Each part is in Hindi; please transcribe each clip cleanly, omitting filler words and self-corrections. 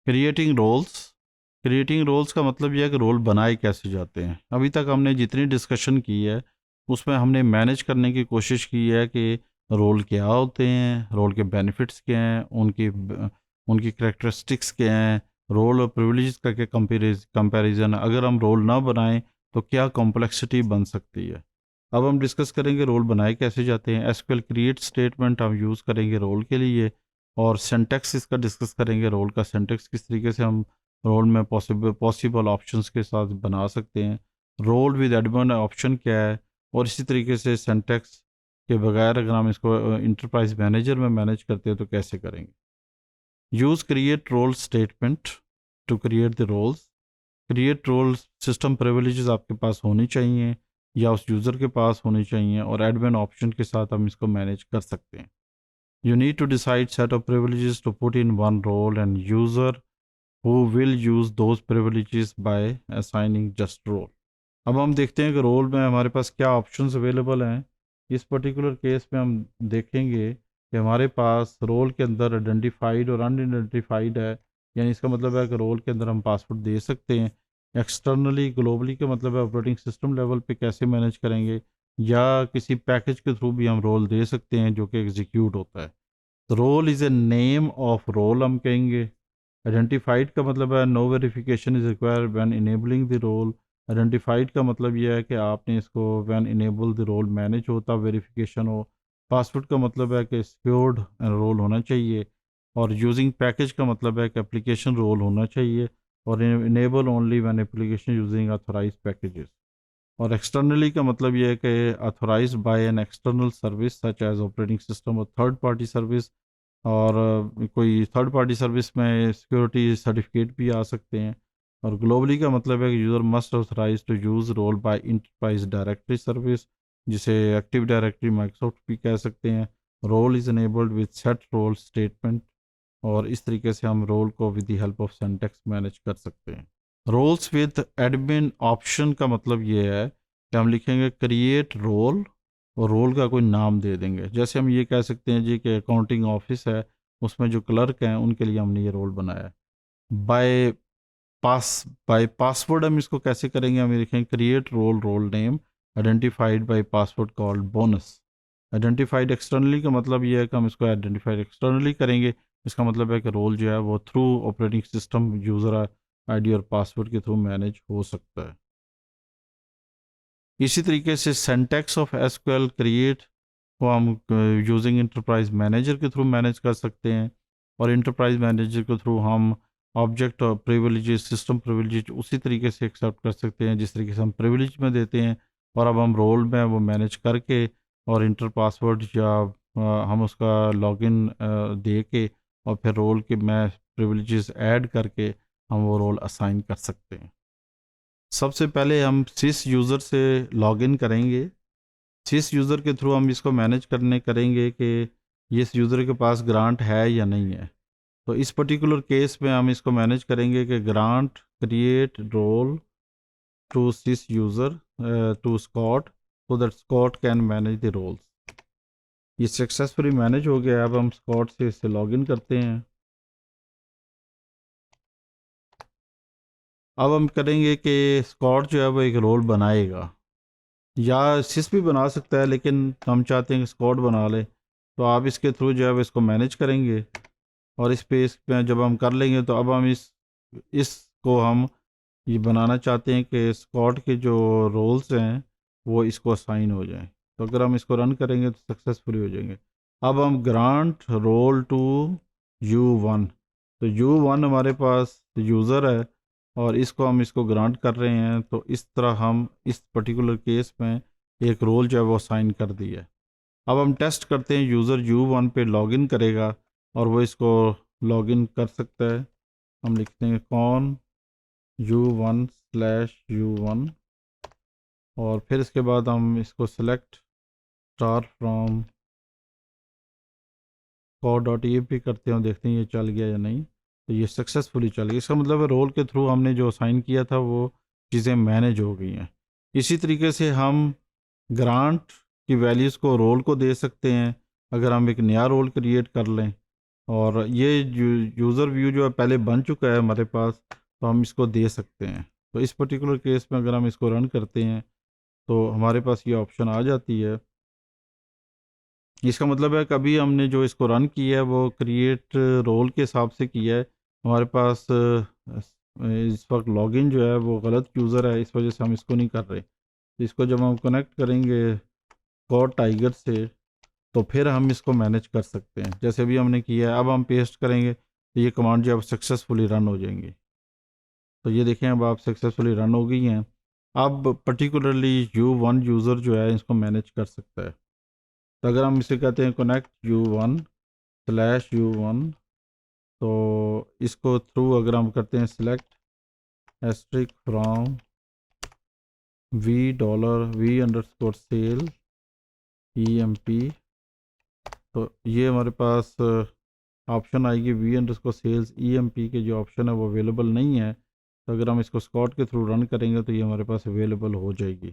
क्रिएटिंग रोल्स का मतलब यह है कि रोल बनाए कैसे जाते हैं। अभी तक हमने जितनी डिस्कशन की है उसमें हमने मैनेज करने की कोशिश की है कि रोल क्या होते हैं, रोल के बेनिफिट्स क्या हैं, उनकी करेक्टरिस्टिक्स क्या हैं, रोल और प्रिविलेजेस का क्या कंपैरिजन, अगर हम रोल ना बनाएं तो क्या कॉम्प्लेक्सिटी बन सकती है। अब हम डिस्कस करेंगे रोल बनाए कैसे जाते हैं। एसक्यूएल क्रिएट स्टेटमेंट हम यूज़ करेंगे रोल के लिए, और सिंटैक्स इसका डिस्कस करेंगे, रोल का सिंटैक्स किस तरीके से हम रोल में पॉसिबल ऑप्शंस के साथ बना सकते हैं, रोल विद एडमिन ऑप्शन क्या है, और इसी तरीके से सिंटैक्स के बगैर अगर हम इसको इंटरप्राइज मैनेजर में मैनेज करते हैं तो कैसे करेंगे। Use create role statement to create the roles. Create role system privileges आपके पास होनी चाहिए या उस यूज़र के पास होनी चाहिए, और एडमिन ऑप्शन के साथ हम इसको मैनेज कर सकते हैं। You need to decide set of privileges to put in one role and user who will use those privileges by assigning just role. अब हम देखते हैं कि रोल में हमारे पास क्या ऑप्शंस अवेलेबल हैं। इस पर्टिकुलर केस में हम देखेंगे कि हमारे पास रोल के अंदर आइडेंटिफाइड और अनआइडेंटिफाइड है, यानी इसका मतलब है कि रोल के अंदर हम पासवर्ड दे सकते हैं। एक्सटर्नली ग्लोबली का मतलब है ऑपरेटिंग सिस्टम लेवल पे कैसे मैनेज करेंगे, या किसी पैकेज के थ्रू भी हम रोल दे सकते हैं जो कि एग्जीक्यूट होता है। Role is a name of role हम कहेंगे। आइडेंटिफाइड का मतलब है no verification is required when enabling the role. Identified का मतलब यह है कि आपने इसको when enable the role manage होता वेरिफिकेशन हो। पासवर्ड का मतलब है कि सिक्योर्ड रोल होना चाहिए, और यूजिंग पैकेज का मतलब है कि एप्लीकेशन रोल होना चाहिए, और enable only when application using authorize packages. और एक्सटर्नली का मतलब यह है कि authorize by an external service such as operating system और थर्ड पार्टी सर्विस, और कोई थर्ड पार्टी सर्विस में सिक्योरिटी सर्टिफिकेट भी आ सकते हैं। और ग्लोबली का मतलब है कि user must authorize to use role by enterprise directory service, जिसे एक्टिव डायरेक्टरी माइक्रोसॉफ्ट भी कह सकते हैं। Role is enabled with set role statement, और इस तरीके से हम रोल को with the help of syntax manage कर सकते हैं। रोल्स विद एडमिन ऑप्शन का मतलब ये है कि हम लिखेंगे क्रिएट रोल, और रोल का कोई नाम दे देंगे। जैसे हम ये कह सकते हैं जी कि अकाउंटिंग ऑफिस है, उसमें जो क्लर्क हैं उनके लिए हमने ये रोल बनाया है। बाय बाय पासवर्ड हम इसको कैसे करेंगे, हम ये लिखेंगे create role role name identified by password called bonus. Identified externally का मतलब ये है कि हम इसको आइडेंटिफाइड एक्सटर्नली करेंगे। इसका मतलब है कि रोल जो है वो through operating system user ID और पासवर्ड के थ्रू मैनेज हो सकता है। इसी तरीके से सिंटैक्स ऑफ एसक्यूएल क्रिएट को हम यूजिंग इंटरप्राइज मैनेजर के थ्रू मैनेज कर सकते हैं, और इंटरप्राइज मैनेजर के थ्रू हम ऑब्जेक्ट और प्रिविलेजेस सिस्टम प्रिविलेज उसी तरीके से एक्सेप्ट कर सकते हैं जिस तरीके से हम प्रिविलेज में देते हैं। और अब हम रोल में वो मैनेज करके और इंटर पासवर्ड या हम उसका लॉगिन दे के और फिर रोल के मैं प्रिविलेजेस ऐड करके हम वो रोल असाइन कर सकते हैं। सबसे पहले हम सिस यूज़र से लॉगिन करेंगे। सिस यूज़र के थ्रू हम इसको मैनेज करने करेंगे कि ये इस यूज़र के पास ग्रांट है या नहीं है। तो इस पर्टिकुलर केस में हम इसको मैनेज करेंगे कि grant create role to sys user to Scott so that Scott can manage the roles. ये सक्सेसफुली मैनेज हो गया। अब हम स्कॉट से इससे लॉगिन करते हैं। अब हम करेंगे कि स्कॉट जो है वो एक रोल बनाएगा, या सिस भी बना सकता है, लेकिन हम चाहते हैं कि स्क्वाड बना ले। तो आप इसके थ्रू जो है वो इसको मैनेज करेंगे, और इस पे जब हम कर लेंगे तो अब हम इसको हम ये बनाना चाहते हैं कि स्क्वाड के जो रोल्स हैं वो इसको असाइन हो जाएं। तो अगर हम इसको रन करेंगे तो सक्सेसफुली हो जाएंगे। अब हम ग्रांट रोल टू U1, तो U1 हमारे पास यूज़र है और इसको ग्रांट कर रहे हैं। तो इस तरह हम इस पर्टिकुलर केस में एक रोल जो है वो साइन कर दिया है। अब हम टेस्ट करते हैं यूज़र U1 पे लॉगिन करेगा और वो इसको लॉगिन कर सकता है। हम लिखते हैं कौन U1/U1, और फिर इसके बाद हम इसको सेलेक्ट स्टार फ्रॉम code.eap करते हैं और देखते हैं ये चल गया या नहीं। तो ये सक्सेसफुली चल गया। इसका मतलब है रोल के थ्रू हमने जो साइन किया था वो चीज़ें मैनेज हो गई हैं। इसी तरीके से हम ग्रांट की वैल्यूज़ को रोल को दे सकते हैं। अगर हम एक नया रोल क्रिएट कर लें और ये यूज़र व्यू जो है पहले बन चुका है हमारे पास, तो हम इसको दे सकते हैं। तो इस पर्टिकुलर केस में अगर हम इसको रन करते हैं तो हमारे पास ये ऑप्शन आ जाती है। इसका मतलब है कभी हमने जो इसको रन किया है वो क्रिएट रोल के हिसाब से किया है। हमारे पास इस वक्त लॉगिन जो है वो गलत यूज़र है, इस वजह से हम इसको नहीं कर रहे। तो इसको जब हम कनेक्ट करेंगे गॉड टाइगर से तो फिर हम इसको मैनेज कर सकते हैं, जैसे अभी हमने किया है। अब हम पेस्ट करेंगे तो ये कमांड जो है सक्सेसफुली रन हो जाएंगी। तो ये देखें अब आप सक्सेसफुली रन हो गई हैं। अब पर्टिकुलरली U1 यूज़र जो है इसको मैनेज कर सकता है। तो अगर हम इसे कहते हैं कनेक्ट U1/U1, तो इसको थ्रू अगर हम करते हैं select asterisk from V$V_sale EMP, तो ये हमारे पास ऑप्शन आएगी V_sales EMP के जो ऑप्शन है वो अवेलेबल नहीं है। तो अगर हम इसको स्कॉट के थ्रू रन करेंगे तो ये हमारे पास अवेलेबल हो जाएगी।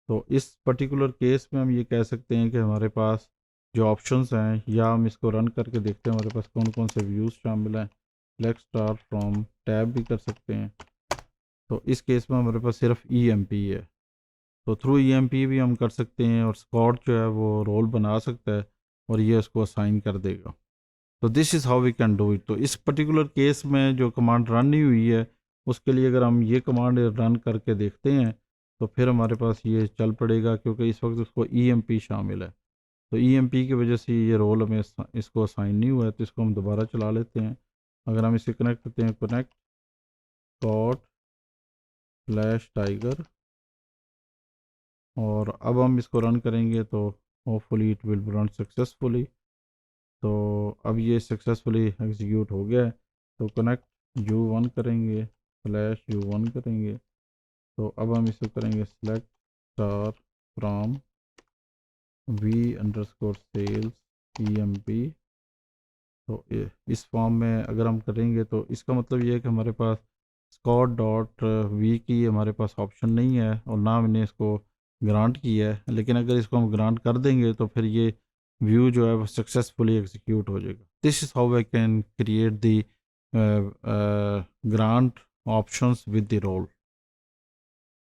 तो इस पर्टिकुलर केस में हम ये कह सकते हैं कि हमारे पास जो ऑप्शंस हैं, या हम इसको रन करके देखते हैं हमारे पास कौन कौन से व्यूज़ शामिल हैं। सेलेक्ट स्टार फ्रॉम टैब भी कर सकते हैं। तो इस केस में हमारे पास सिर्फ EMP है, तो थ्रू EMP भी हम कर सकते हैं, और स्कॉट जो है वो रोल बना सकता है और ये उसको असाइन कर देगा। तो this is how we can do it. तो इस पर्टिकुलर केस में जो कमांड रन नहीं हुई है उसके लिए अगर हम ये कमांड रन करके देखते हैं तो फिर हमारे पास ये चल पड़ेगा, क्योंकि इस वक्त उसको EMP शामिल है। तो EMP की वजह से ये रोल हमें इसको असाइन नहीं हुआ है। तो इसको हम दोबारा चला लेते हैं। अगर हम इसे कनेक्ट करते हैं, कनेक्ट ./टाइगर, और अब हम इसको रन करेंगे तो hopefully it will run successfully. तो अब ये सक्सेसफुली एग्जीक्यूट हो गया है। तो कनेक्ट U1 करेंगे, /U1 करेंगे, तो अब हम इसको करेंगे select star from V_sales EMP। तो इस फॉर्म में अगर हम करेंगे तो इसका मतलब ये है कि हमारे पास scott.v की हमारे पास ऑप्शन नहीं है, और ना हमने इसको ग्रांट किया है। लेकिन अगर इसको हम ग्रांट कर देंगे तो फिर ये व्यू जो है वो सक्सेसफुली एग्जीक्यूट हो जाएगा। This is how I can create the grant options with the role.